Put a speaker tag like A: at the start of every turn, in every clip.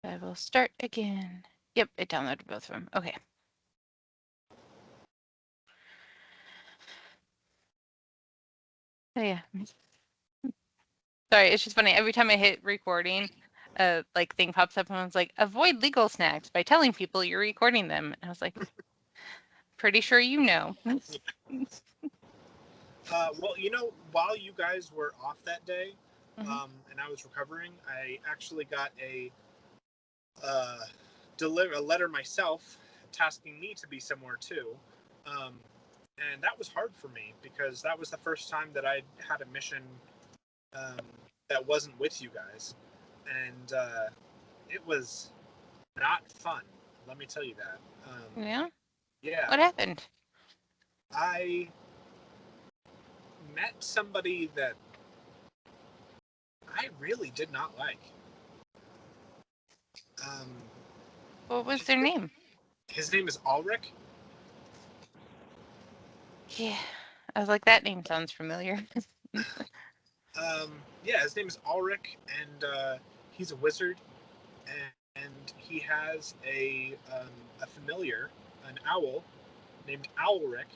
A: I will start again. Yep, it downloaded both of them. Okay. Oh, yeah. Sorry, it's just funny. Every time I hit recording, like thing pops up and I was like, avoid legal snacks by telling people you're recording them. And I was like, pretty sure you know.
B: Well, while you guys were off that day, and I was recovering, I actually got a letter myself tasking me to be somewhere too. And that was hard for me because that was the first time that I had a mission that wasn't with you guys. And it was not fun. Let me tell you that.
A: Yeah?
B: Yeah.
A: What happened?
B: I met somebody that I really did not like.
A: What was their name?
B: His name is Ulrich.
A: Yeah. I was like, that name sounds familiar.
B: Yeah, his name is Ulrich, and he's a wizard, and he has a familiar, an owl, named Owlrick.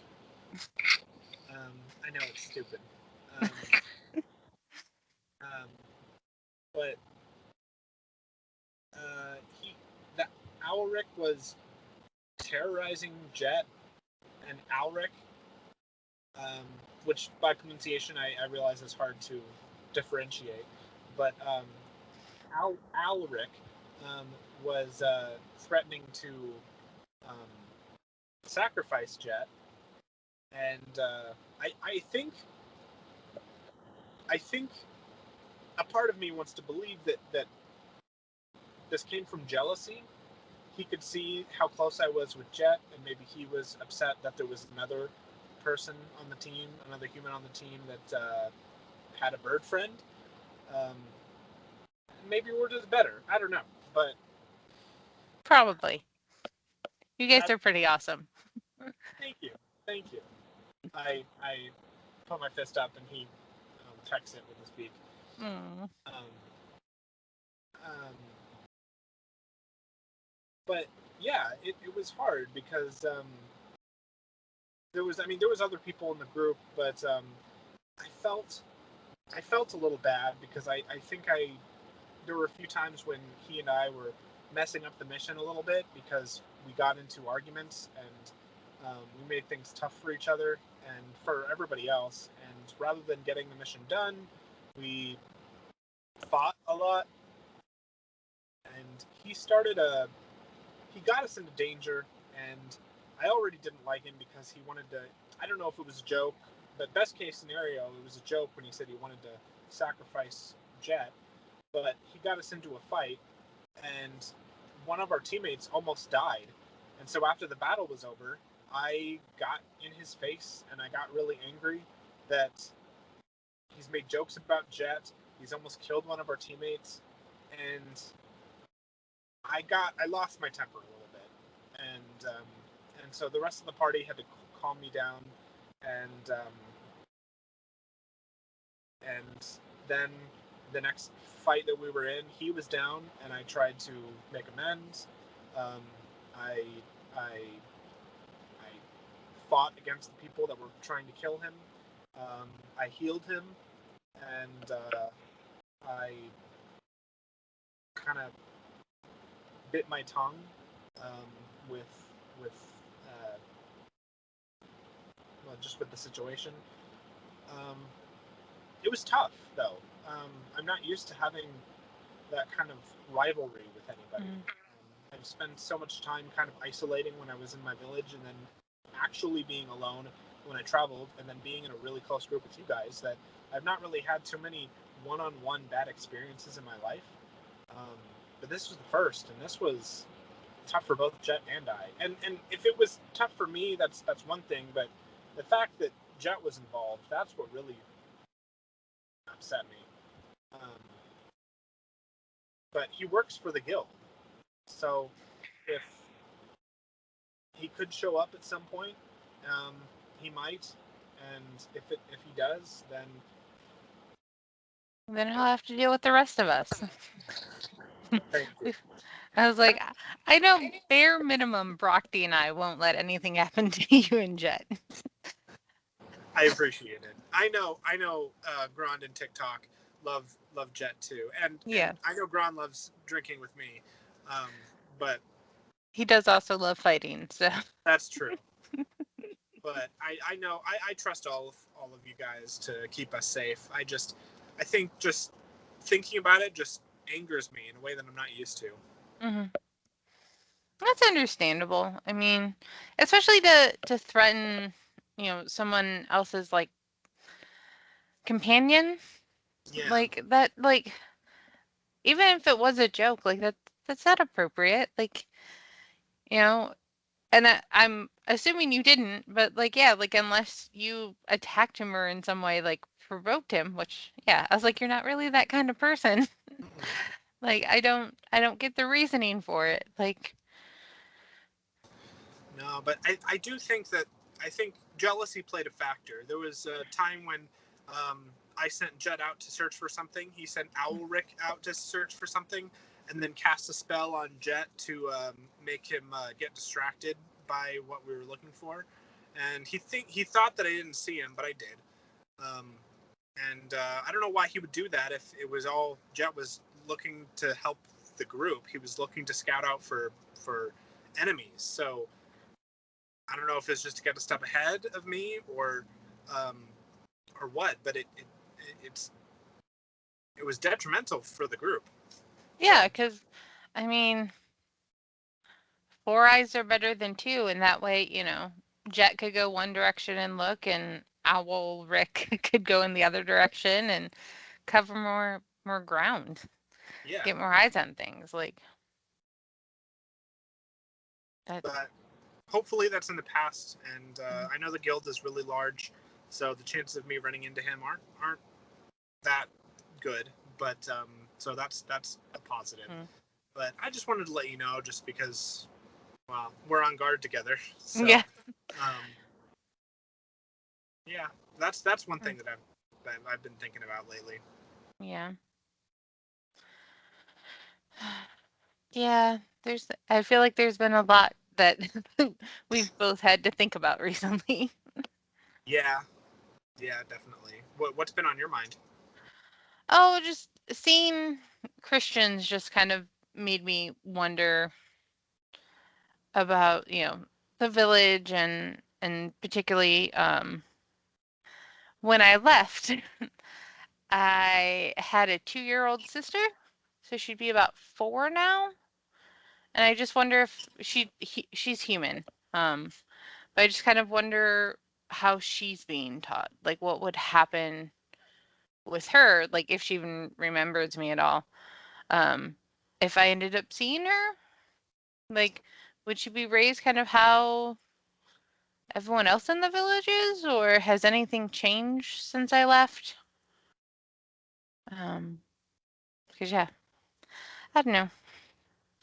B: I know it's stupid, um, but that Owlrick was terrorizing Jet and Alric, which by pronunciation I realize is hard to differentiate, but Alric was threatening to um, sacrifice Jet, and I think a part of me wants to believe that this came from jealousy. He could see how close I was with Jet, and maybe he was upset that there was another person on the team, another human on the team that had a bird friend. Um, Maybe we're just better. I don't know, but
A: Probably. You guys are pretty awesome.
B: thank you. I put my fist up, and he checks it with his beak.
A: Mm.
B: But yeah, it was hard because there was other people in the group, but I felt a little bad because I think there were a few times when he and I were messing up the mission a little bit because we got into arguments, and we made things tough for each other and for everybody else. And rather than getting the mission done, we fought a lot. And he got us into danger, and I already didn't like him because he wanted to. I don't know if it was a joke, but best case scenario, it was a joke when he said he wanted to sacrifice Jet. But he got us into a fight, and one of our teammates almost died. And so after the battle was over, I got in his face and I got really angry that he's made jokes about Jet. He's almost killed one of our teammates, and I lost my temper a little bit, and so the rest of the party had to calm me down, and and then the next fight that we were in, he was down, and I tried to make amends. Um, I I I fought against the people that were trying to kill him. I healed him, and I kind of bit my tongue um, with with uh, well, just with the situation. Um, it was tough though. I'm not used to having that kind of rivalry with anybody. I've spent so much time kind of isolating when I was in my village, and then actually being alone when I traveled, and then being in a really close group with you guys, that I've not really had too many one-on-one bad experiences in my life. Um, but this was the first, and this was tough for both Jet and I. And if it was tough for me, that's one thing. But the fact that Jet was involved, that's what really upset me. Um, but he works for the guild, so if he could show up at some point, um, he might. And if he does, then
A: Then he'll have to deal with the rest of us.
B: thank you.
A: I was like, I know bare minimum Brockty and I won't let anything happen to you and Jet.
B: I appreciate it. I know. Grand and TikTok love Jet too, and
A: Yeah.
B: I know Grand loves drinking with me, um, but
A: He does also love fighting, so.
B: that's true. But I know I trust all of you guys to keep us safe. I think just thinking about it just angers me in a way that I'm not used to.
A: Mhm. That's understandable. I mean, especially to threaten, someone else's like companion,
B: Yeah.
A: like that, like even if it was a joke, like that's not appropriate. Like, you know, and I'm assuming you didn't, but like yeah, like unless you attacked him or in some way like provoked him, which yeah, I was like you're not really that kind of person.
B: Mm-mm.
A: Like I don't get the reasoning for it. Like
B: No, but I do think that I think jealousy played a factor. There was a time when I sent Jet out to search for something. He sent Owlric out to search for something, and then cast a spell on Jet to make him get distracted by what we were looking for. And he thought that I didn't see him, but I did. Um, and I don't know why he would do that if it was all Jet was looking to help the group. He was looking to scout out for enemies. So I don't know if it's just to get a step ahead of me um, or what, but it's it was detrimental for the group.
A: yeah,
B: So
A: because I mean four eyes are better than two, and that way Jet could go one direction and look, and Owl Rick could go in the other direction and cover more ground,
B: yeah,
A: get more eyes on things like that.
B: but hopefully that's in the past. And I know the guild is really large, so the chances of me running into him aren't that good. But so that's a positive.
A: Mm.
B: But I just wanted to let you know, just because well we're on guard together. So
A: Yeah.
B: um, yeah, that's one
A: Mm.
B: thing that I've been thinking about lately.
A: Yeah. Yeah, I feel like there's been a lot that we've both had to think about recently.
B: Yeah, yeah, definitely. What's been on your mind?
A: Oh, just seeing Christians just kind of made me wonder about, the village and particularly when I left, I had a 2-year-old sister, so she'd be about 4 now, and I just wonder if she's human. But I just kind of wonder how she's being taught. Like what would happen with her, like if she even remembers me at all. Um, if I ended up seeing her, like would she be raised kind of how everyone else in the village is, or has anything changed since I left? Because yeah, I don't know.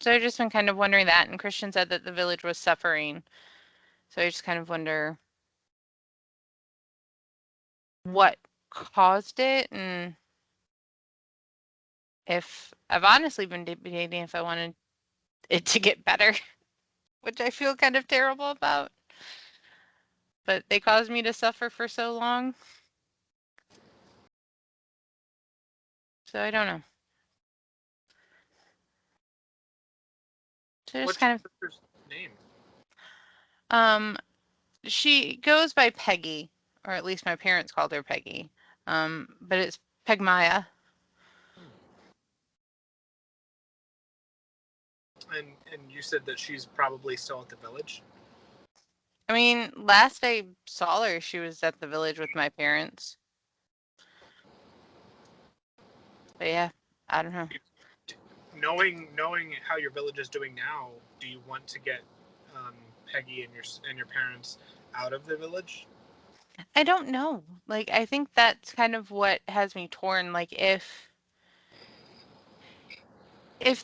A: So I've just been kind of wondering that, and Christian said that the village was suffering. So I just kind of wonder what caused it, and if I've honestly been debating if I wanted it to get better, which I feel kind of terrible about. But they caused me to suffer for so long. So I don't know. So just
B: What's your
A: kind
B: sister's name?
A: of she goes by Peggy, or at least my parents called her Peggy. But it's Pegmaya.
B: And you said that she's probably still at the village.
A: I mean, last I saw her, she was at the village with my parents. But yeah, I don't know.
B: Knowing how your village is doing now, do you want to get um, Peggy and your parents out of the village?
A: I don't know. Like I think that's kind of what has me torn. Like if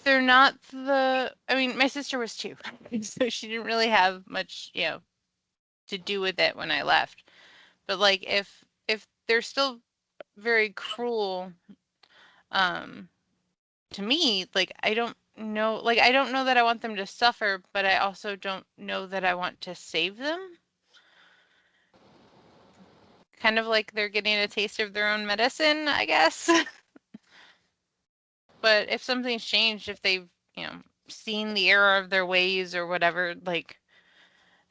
A: they're not I mean, my sister was 2, so she didn't really have much, to do with it when I left. But like if they're still very cruel um to me, like I don't know, like, I don't know that I want them to suffer, but I also don't know that I want to save them. Kind of like they're getting a taste of their own medicine, I guess. But if something's changed, if they've, seen the error of their ways or whatever, like,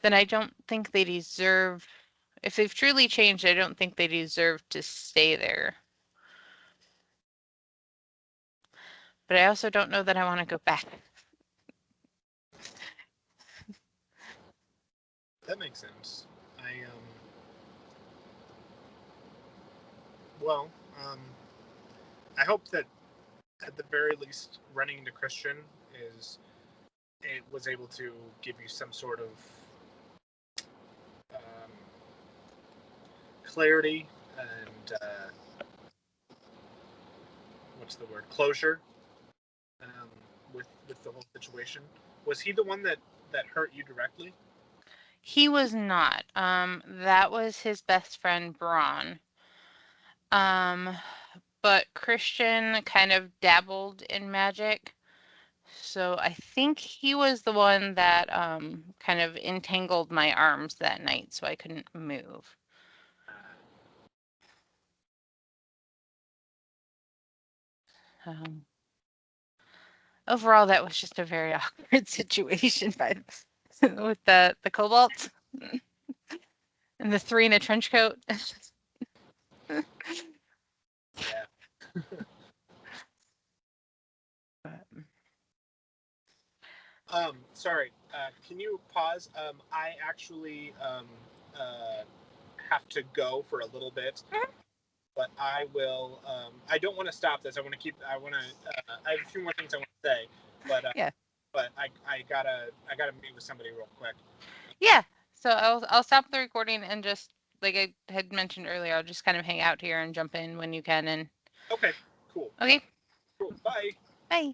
A: then I don't think they deserve, if they've truly changed, I don't think they deserve to stay there. But I also don't know that I want to go back.
B: That makes sense. Well, um, I hope that at the very least, running into Christian is it was able to give you some sort of um, clarity and what's the word, closure um, with the whole situation. Was he the one that hurt you directly?
A: He was not. That was his best friend, Braun. Um, but Christian kind of dabbled in magic. So I think he was the one that kind of entangled my arms that night so I couldn't move. Um, Overall, that was just a very awkward situation with the cobalt and the three in a trench coat.
B: Yeah. Sorry. Can you pause? I actually have to go for a little bit, but I will. I don't want to stop this. I want to keep. I want to. I have a few more things I want to say, but
A: Yeah.
B: but I gotta meet with somebody real quick.
A: Yeah. So I'll stop the recording and just like I had mentioned earlier, I'll just kind of hang out here and jump in when you can and
B: Okay. Cool.
A: okay.
B: Cool. Bye.
A: Bye.